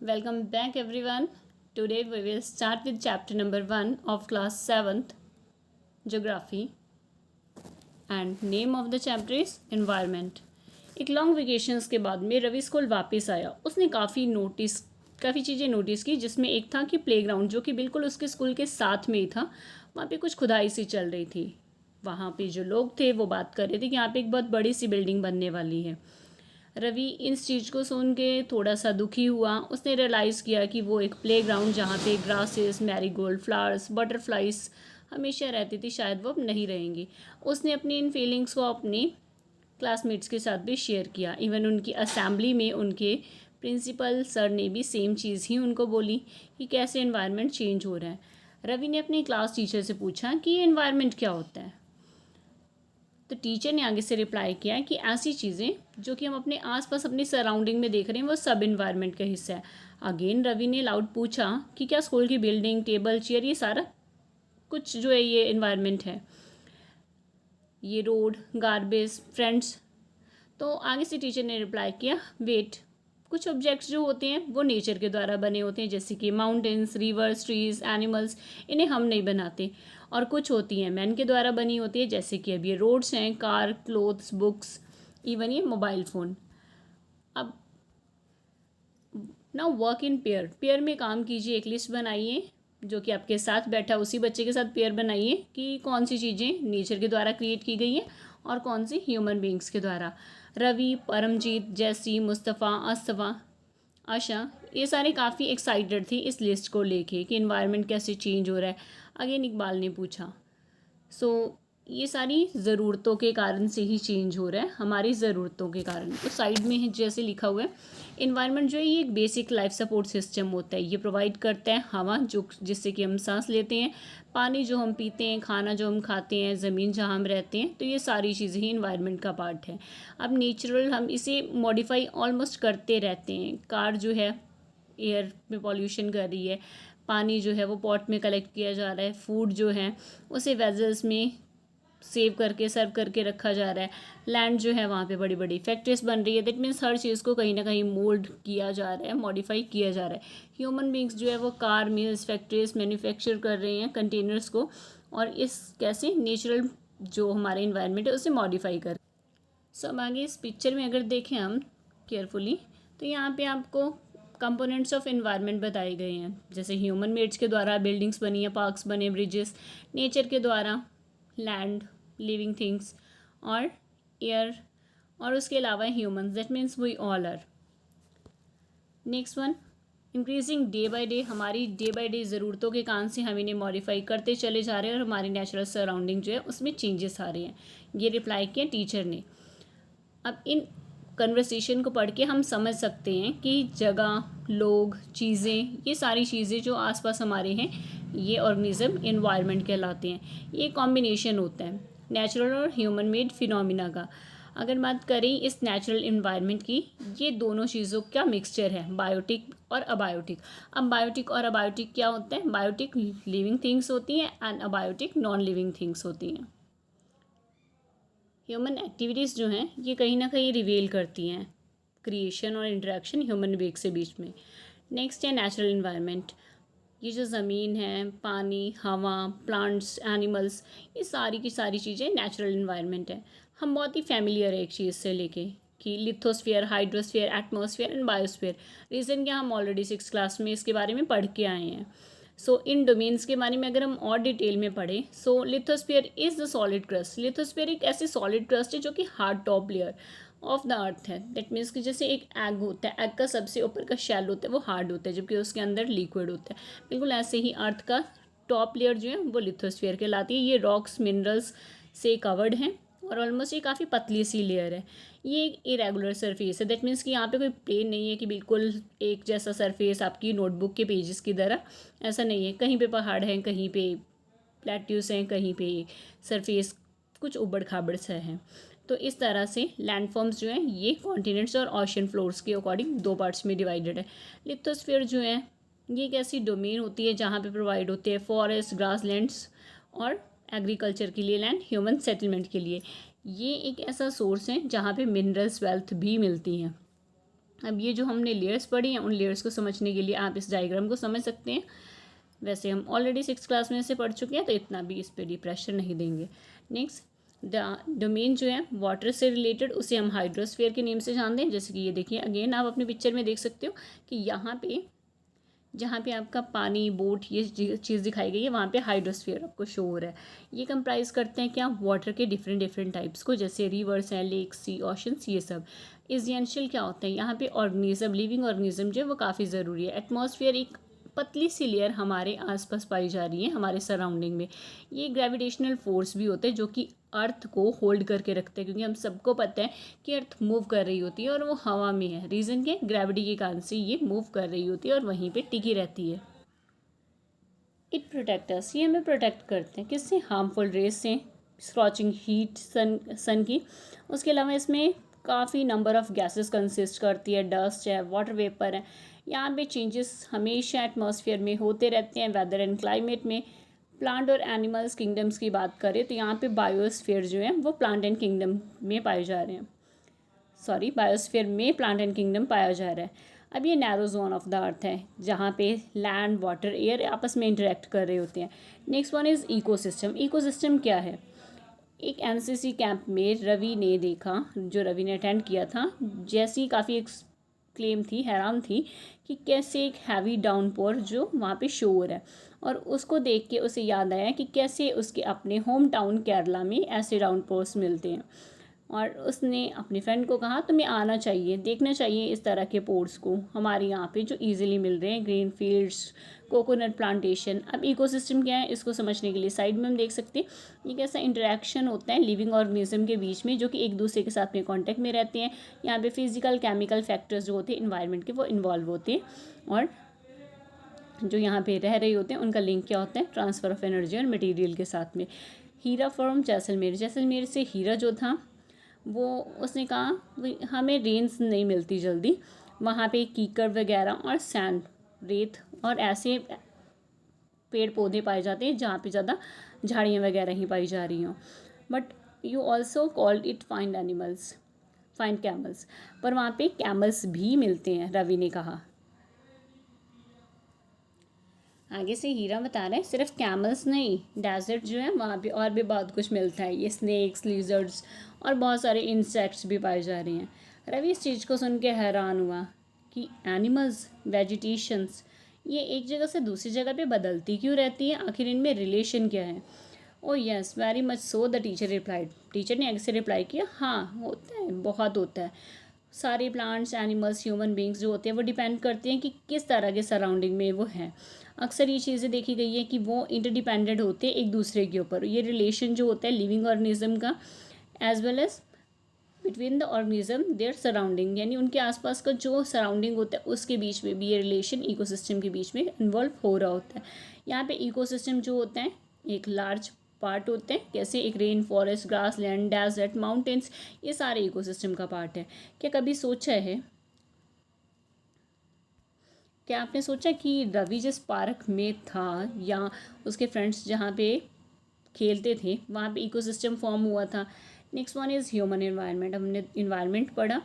Welcome back everyone. Today we will start with chapter number 1 of class 7th Geography and name of the chapter is Environment. एक long vacations के बाद में Ravi school वापस आया. उसने काफ़ी चीज़ें नोटिस की, जिसमें एक था कि प्लेग्राउंड जो कि बिल्कुल उसके स्कूल के साथ में ही था, वहाँ पे कुछ खुदाई सी चल रही थी. वहाँ पे जो लोग थे वो बात कर रहे थे कि यहाँ पे एक बहुत बड़ी सी बिल्डिंग बनने वाली है. रवि इस चीज़ को सुन के थोड़ा सा दुखी हुआ. उसने रियलाइज़ किया कि वो एक प्लेग्राउंड जहाँ पे ग्रासेस, मैरीगोल्ड फ्लावर्स, बटरफ्लाइज हमेशा रहती थी, शायद वो अब नहीं रहेंगी. उसने अपनी इन फीलिंग्स को अपनी क्लासमेट्स के साथ भी शेयर किया. इवन उनकी असेंबली में उनके प्रिंसिपल सर ने भी सेम चीज़ ही उनको बोली कि कैसे एनवायरनमेंट चेंज हो रहा है. रवि ने अपनी क्लास टीचर से पूछा कि ये एनवायरनमेंट क्या होता है. तो टीचर ने आगे से रिप्लाई किया कि ऐसी चीज़ें जो कि हम अपने आसपास अपनी सराउंडिंग में देख रहे हैं वो सब इन्वायरमेंट का हिस्सा है. अगेन रवि ने लाउड पूछा कि क्या स्कूल की बिल्डिंग, टेबल, चेयर, ये सारा कुछ जो है ये इन्वायरमेंट है, ये रोड, गार्बेज, फ्रेंड्स. तो आगे से टीचर ने रिप्लाई किया, वेट, कुछ ऑब्जेक्ट्स जो होते हैं वो नेचर के द्वारा बने होते हैं, जैसे कि माउंटेन्स, रिवर्स, ट्रीज, एनिमल्स. इन्हें हम नहीं बनाते. और कुछ होती हैं मैन के द्वारा बनी होती है, जैसे कि अब ये रोड्स हैं, कार, क्लोथ्स, बुक्स, इवन ये मोबाइल फ़ोन. अब ना वर्क इन पेयर. पेयर में काम कीजिए. एक लिस्ट बनाइए, जो कि आपके साथ बैठा उसी बच्चे के साथ पेयर बनाइए कि कौन सी चीज़ें नेचर के द्वारा क्रिएट की गई हैं और कौन सी ह्यूमन बींग्स के द्वारा. रवि, परमजीत, जैसी, मुस्तफ़ा, अस्तफ़ा, आशा, ये सारे काफ़ी एक्साइटेड थी इस लिस्ट को लेके कि इन्वायरमेंट कैसे चेंज हो रहा है. अगेन इकबाल ने पूछा, सो ये सारी ज़रूरतों के कारण से ही चेंज हो रहा है, हमारी ज़रूरतों के कारण. तो साइड में है जैसे लिखा हुआ है, इन्वायरमेंट जो है ये एक बेसिक लाइफ सपोर्ट सिस्टम होता है. ये प्रोवाइड करता है हवा जो जिससे कि हम सांस लेते हैं, पानी जो हम पीते हैं, खाना जो हम खाते हैं, ज़मीन जहाँ हम रहते हैं. तो ये सारी चीज़ें ही इन्वायरमेंट का पार्ट है. अब नेचुरल हम इसे मॉडिफाई ऑलमोस्ट करते रहते हैं. कार जो है एयर में पॉल्यूशन कर रही है, पानी जो है वो पॉट में कलेक्ट किया जा रहा है, फूड जो है उसे वेजल्स में सेव करके सर्व करके रखा जा रहा है, लैंड जो है वहाँ पे बड़ी बड़ी फैक्ट्रीज बन रही है. दैट मीन्स हर चीज़ को कहीं ना कहीं मोल्ड किया जा रहा है, मॉडिफाई किया जा रहा है. ह्यूमन बींग्स जो है वो कार, मिल्स, फैक्ट्रीज मैन्युफैक्चर कर रहे हैं कंटेनर्स को, और इस कैसे नेचुरल जो हमारे इन्वायरमेंट है उसे मॉडिफाई कर. सो अब आगे इस पिक्चर में अगर देखें हम केयरफुली, तो यहाँ पे आपको कंपोनेंट्स ऑफ इन्वायरमेंट बताए गए हैं. जैसे ह्यूमन मेड्स के द्वारा बिल्डिंग्स बनी है, पार्क्स बने, ब्रिजेस. नेचर के द्वारा लैंड, लिविंग थिंग्स और एयर, और उसके अलावा humans. That means we all are. Next one, increasing day by day. हमारी डे बाय डे ज़रूरतों के कारण से हम इन्हें मॉडिफाई करते चले जा रहे हैं और हमारी नेचुरल सराउंडिंग जो है उसमें चेंजेस आ रहे हैं. ये रिप्लाई किया टीचर ने. अब इन कन्वर्सेशन को पढ़ के हम समझ सकते हैं कि जगह, लोग, चीज़ें, ये सारी चीज़ें जो आसपास हमारे हैं, ये ऑर्गेनिज्म इन्वायरमेंट कहलाते हैं. ये कॉम्बिनेशन होता है नेचुरल और ह्यूमन मेड फिनोमिना का. अगर बात करें इस नेचुरल इन्वायरमेंट की, ये दोनों चीज़ों का मिक्सचर है, बायोटिक और अबायोटिक. अब बायोटिक और अबायोटिक क्या होता है? बायोटिक लिविंग थिंग्स होती हैं and abiotic non living things होती हैं. ह्यूमन एक्टिविटीज़ जो हैं ये कहीं ना कहीं रिवील करती हैं क्रिएशन और इंटरेक्शन ह्यूमन बीइंग से बीच में. नेक्स्ट है नेचुरल इन्वायरमेंट. ये जो ज़मीन है, पानी, हवा, प्लांट्स, एनिमल्स, ये सारी की सारी चीज़ें नेचुरल इन्वायरमेंट है. हम बहुत ही फैमिलियर है एक चीज़ से लेके कि lithosphere, hydrosphere, atmosphere and biosphere. Reason क्या, हम ऑलरेडी 6th क्लास में इसके बारे में पढ़ के आए हैं. सो इन डोमेन्स के बारे में अगर हम और डिटेल में पढ़ें, so lithosphere is the solid crust. Lithosphere एक ऐसी सॉलिड क्रस्ट है जो कि hard top layer of the earth है. दैट मीन्स कि जैसे एक एग होता है, एग का सबसे ऊपर का शेल होता है वो हार्ड होता है, जबकि उसके अंदर लिक्विड होता है. बिल्कुल ऐसे ही अर्थ का टॉप लेयर जो है वो लिथोस्फीयर कहलाती है. ये रॉक्स, मिनरल्स से कवर्ड हैं और ऑलमोस्ट ये काफ़ी पतली सी लेयर है. ये एक इरेगुलर सरफेस है. दैट मीन्स कि यहाँ पे कोई प्लेन नहीं है कि बिल्कुल एक जैसा सरफेस आपकी नोटबुक के पेजेस की तरह. ऐसा नहीं है. कहीं पे पहाड़ हैं, कहीं पे प्लेट्यूस हैं, कहीं पे सरफेस कुछ उबड़ खाबड़ सा है. तो इस तरह से लैंडफॉर्म्स जो हैं ये कॉन्टिनेंट्स और ओशन फ्लोर्स के अकॉर्डिंग दो पार्ट्स में डिवाइडेड है. लिथोस्फीयर जो है ये एक ऐसी डोमेन होती है जहाँ पे प्रोवाइड होते हैं फॉरेस्ट, ग्रासलैंड्स और एग्रीकल्चर के लिए लैंड, ह्यूमन सेटलमेंट के लिए. ये एक ऐसा सोर्स है जहाँ पे मिनरल्स, वेल्थ भी मिलती हैं. अब ये जो हमने लेयर्स पढ़ी हैं, उन लेयर्स को समझने के लिए आप इस डायग्राम को समझ सकते हैं। वैसे हम ऑलरेडी 6th क्लास में से पढ़ चुके हैं, तो इतना भी इस पर प्रेशर नहीं देंगे। नेक्स्ट, द डोमेन जो है वाटर से रिलेटेड, उसे हम हाइड्रोस्फीयर के नेम से जानते हैं। जैसे कि ये देखिए, अगेन आप अपने पिक्चर में देख सकते हो कि यहाँ पे जहाँ पे आपका पानी, बोट, ये चीज़ दिखाई गई है, वहाँ पे हाइड्रोस्फीयर आपको शो हो रहा है। ये कंप्राइज करते हैं क्या, वाटर के डिफरेंट टाइप्स को, जैसे रिवर्स हैं, लेक्स, सी, ओशंस, ये सब। एसेंशियल क्या होते हैं, यहाँ पे ऑर्गेनिज्म, लिविंग ऑर्गेनिज्म जो है वो काफ़ी ज़रूरी है। एटमॉस्फेयर एक पतली सी लेयर हमारे आसपास पाई जा रही है, हमारे सराउंडिंग में। ये ग्रेविटेशनल फोर्स भी होते हैं जो कि अर्थ को होल्ड करके रखते हैं, क्योंकि हम सबको पता है कि अर्थ मूव कर रही होती है और वो हवा में है। रीज़न क्या, ग्रेविटी के कारण से ये मूव कर रही होती है और वहीं पे टिकी रहती है। इट प्रोटेक्ट अस, ये हमें प्रोटेक्ट करते हैं किससे, हार्मफुल रेस से, स्क्रॉचिंग हीट सन की। उसके अलावा इसमें काफ़ी नंबर ऑफ़ गैसेस कंसिस्ट करती है, डस्ट है, वाटर वेपर है। यहाँ पे चेंजेस हमेशा एटमॉस्फेयर में होते रहते हैं, वेदर एंड क्लाइमेट में। प्लांट और एनिमल्स किंगडम्स की बात करें तो यहाँ पे बायोस्फीयर जो है वो प्लांट एंड किंगडम में पाए जा रहे हैं, सॉरी, बायोस्फीयर में प्लांट एंड किंगडम पाया जा रहा है। अब ये narrow zone of the earth है, जहाँ पे लैंड, वाटर, एयर आपस में इंटरेक्ट कर रहे होते हैं। Next one is ecosystem. Ecosystem क्या है, एक एनसीसी कैंप में रवि ने देखा, जो रवि ने अटेंड किया था, जैसी काफ़ी क्लेम थी, हैरान थी कि कैसे एक हैवी डाउनपोर जो वहाँ पे शो हो रहा है, और उसको देख के उसे याद आया कि कैसे उसके अपने होम टाउन केरला में ऐसे डाउनपोर्स मिलते हैं। और उसने अपने फ्रेंड को कहा तुम्हें आना चाहिए, देखना चाहिए इस तरह के पोर्ट्स को हमारे यहाँ पे जो इजीली मिल रहे हैं, ग्रीन फील्ड्स, कोकोनट प्लांटेशन। अब इकोसिस्टम क्या है, इसको समझने के लिए साइड में हम देख सकते हैं ये कैसा इंटरेक्शन होता है लिविंग ऑर्गेनिज्म के बीच में, जो कि एक दूसरे के साथ में कॉन्टैक्ट में रहते हैं। यहाँ पे फिजिकल, केमिकल फैक्टर्स जो होते हैं इन्वायरमेंट के, वो इन्वॉल्व होते हैं, और जो यहाँ पे रह रहे होते हैं उनका लिंक क्या होता है, ट्रांसफ़र ऑफ एनर्जी और मटेरियल के साथ में। हीरा फ्रॉम जैसलमेर, जैसलमेर से हीरा जो था वो, उसने कहा हमें रेंज नहीं मिलती जल्दी, वहाँ पे कीकर वगैरह और सैंड, रेत और ऐसे पेड़ पौधे पाए जाते हैं जहाँ पे ज़्यादा झाड़ियाँ वगैरह ही पाई जा रही हों। But you also called it find animals, find camels, पर वहाँ पे कैमल्स भी मिलते हैं, रवि ने कहा। आगे से हीरा बता रहे हैं सिर्फ कैमल्स नहीं, डेजर्ट जो है वहाँ पे और भी बहुत कुछ मिलता है, ये स्नेक्स, लिजर्ड्स और बहुत सारे इंसेक्ट्स भी पाए जा रहे हैं। रवि इस चीज़ को सुन के हैरान हुआ कि एनिमल्स, वेजिटेशंस, ये एक जगह से दूसरी जगह पे बदलती क्यों रहती है, आखिर इनमें रिलेशन क्या है। ओ yes, very much so, the teacher replied, teacher ने ऐसे रिप्लाई किया, हाँ होता है, बहुत होता है। सारे प्लांट्स, एनिमल्स, ह्यूमन बींग्स जो होते हैं वो डिपेंड करते हैं कि किस तरह के सराउंडिंग में वो हैं। अक्सर ये चीज़ें देखी गई है कि वो इंटरडिपेंडेंट होते हैं एक दूसरे के ऊपर। ये रिलेशन जो होता है लिविंग ऑर्गेनिज्म का as well as between the organism their surrounding, यानी उनके आसपास का जो सराउंडिंग होता है उसके बीच में भी ये रिलेशन इकोसिस्टम के बीच में इन्वॉल्व हो रहा होता है। यहाँ पे इकोसिस्टम जो होता है एक लार्ज पार्ट होते हैं, कैसे एक rain forest, grass land, desert, mountains, ये सारे इकोसिस्टम का पार्ट है। क्या कभी सोचा है, क्या आपने सोचा कि रवि जिस पार्क में था या उसके फ्रेंड्स जहाँ पे खेलते थे वहाँ पे इकोसिस्टम फॉर्म हुआ था। Next one is human environment, हमने इन्वायरमेंट पढ़ा,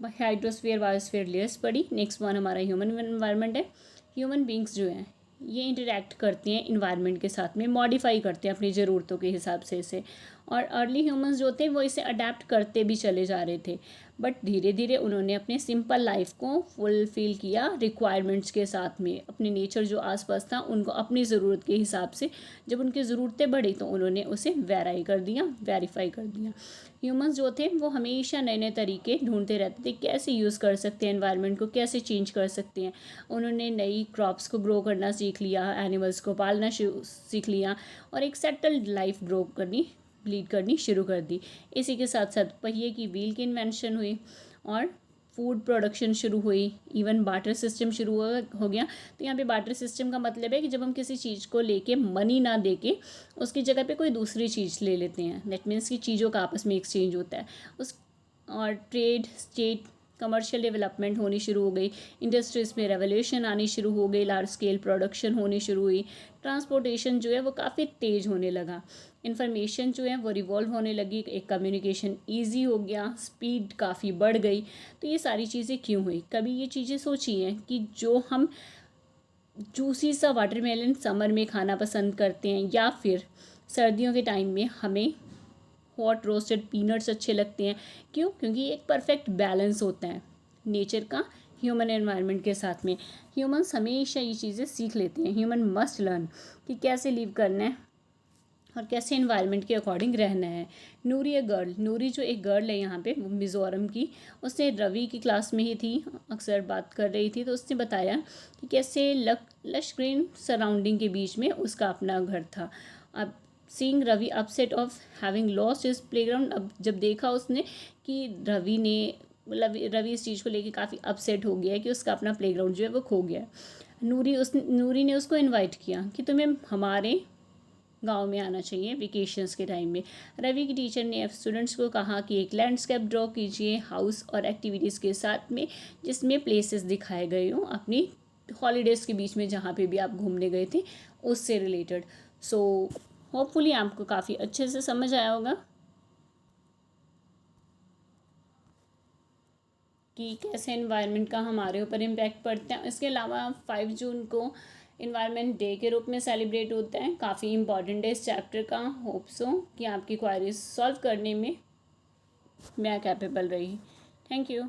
हाइड्रोस्फीयर, बायोस्फीयर लेयर्स पढ़ी। नेक्स्ट वन हमारा ह्यूमन एनवायरनमेंट है। ह्यूमन बींग्स जो हैं ये इंटरेक्ट करते हैं इन्वायरमेंट के साथ में, मॉडिफाई करते हैं अपनी ज़रूरतों के हिसाब से इसे, और अर्ली ह्यूमंस जो थे वो इसे अडेप्ट करते भी चले जा रहे थे। बट धीरे धीरे उन्होंने अपने सिंपल लाइफ को फुलफिल किया रिक्वायरमेंट्स के साथ में, अपने नेचर जो आसपास था उनको अपनी ज़रूरत के हिसाब से, जब उनकी ज़रूरतें बढ़ी तो उन्होंने उसे वेरीफाई कर दिया। ह्यूमंस जो थे वो हमेशा नए नए तरीके ढूंढते रहते थे, कैसे यूज़ कर सकते हैं एनवायरनमेंट को, कैसे चेंज कर सकते हैं। उन्होंने नई क्रॉप्स को ग्रो करना सीख लिया, एनिमल्स को पालना सीख लिया, और एक सेटल्ड लाइफ लीड करनी शुरू कर दी। इसी के साथ साथ पहिए की व्हील की इन्वेंशन हुई और फूड प्रोडक्शन शुरू हुई, इवन बार्टर सिस्टम शुरू हो गया। तो यहाँ पे बार्टर सिस्टम का मतलब है कि जब हम किसी चीज़ को लेके मनी ना देके उसकी जगह पे कोई दूसरी चीज़ ले लेते हैं, दैट मीन्स कि चीज़ों का आपस में एक्सचेंज होता है। उस और ट्रेड, स्टेट कमर्शियल डेवलपमेंट होनी शुरू हो गई, इंडस्ट्रीज़ में रेवोल्यूशन आनी शुरू हो गई, लार्ज स्केल प्रोडक्शन होनी शुरू हुई, ट्रांसपोर्टेशन जो है वो काफ़ी तेज़ होने लगा, इन्फॉर्मेशन जो है वो रिवॉल्व होने लगी, एक कम्युनिकेशन ईजी हो गया, स्पीड काफ़ी बढ़ गई। तो ये सारी चीज़ें क्यों हुई? कभी ये चीज़ें सोची हैं कि जो हम जूसी सा वाटरमेलन समर में खाना पसंद करते हैं या फिर सर्दियों के टाइम में हमें हॉट रोस्टेड पीनट्स अच्छे लगते हैं, क्यों? क्योंकि एक परफेक्ट बैलेंस होता है नेचर का ह्यूमन एनवायरनमेंट के साथ में। ह्यूमंस हमेशा ये चीज़ें सीख लेते हैं, ह्यूमन मस्ट लर्न कि कैसे लिव करना है और कैसे एनवायरनमेंट के अकॉर्डिंग रहना है। नूरी नूरी जो एक गर्ल है यहाँ पे, वो मिज़ोरम की, उसने रवि की क्लास में ही थी, अक्सर बात कर रही थी, तो उसने बताया कि कैसे लश ग्रीन सराउंडिंग के बीच में उसका अपना घर था। अब seeing Ravi upset of having lost his playground, अब जब देखा उसने कि रवि इस चीज़ को लेके काफ़ी अपसेट हो गया है कि उसका अपना प्लेग्राउंड जो है वो खो गया है। नूरी ने उसको इनवाइट किया कि तुम्हें हमारे गांव में आना चाहिए वेकेशंस के टाइम में। रवि की टीचर ने स्टूडेंट्स को कहा कि एक लैंडस्केप ड्रॉ कीजिए हाउस और एक्टिविटीज़ के साथ में, जिसमें प्लेसेस दिखाए गए हों अपनी हॉलीडेज़ के बीच में जहाँ पे भी आप घूमने गए थे उससे रिलेटेड। सो होपफुली आपको काफ़ी अच्छे से समझ आया होगा कि कैसे एनवायरनमेंट का हमारे ऊपर इम्पैक्ट पड़ता है। इसके अलावा 5 जून को इन्वायरमेंट डे के रूप में सेलिब्रेट होता है, काफ़ी इंपॉर्टेंट है इस चैप्टर का। होप सो कि आपकी क्वारीज सॉल्व करने में मैं कैपेबल रही। Thank you.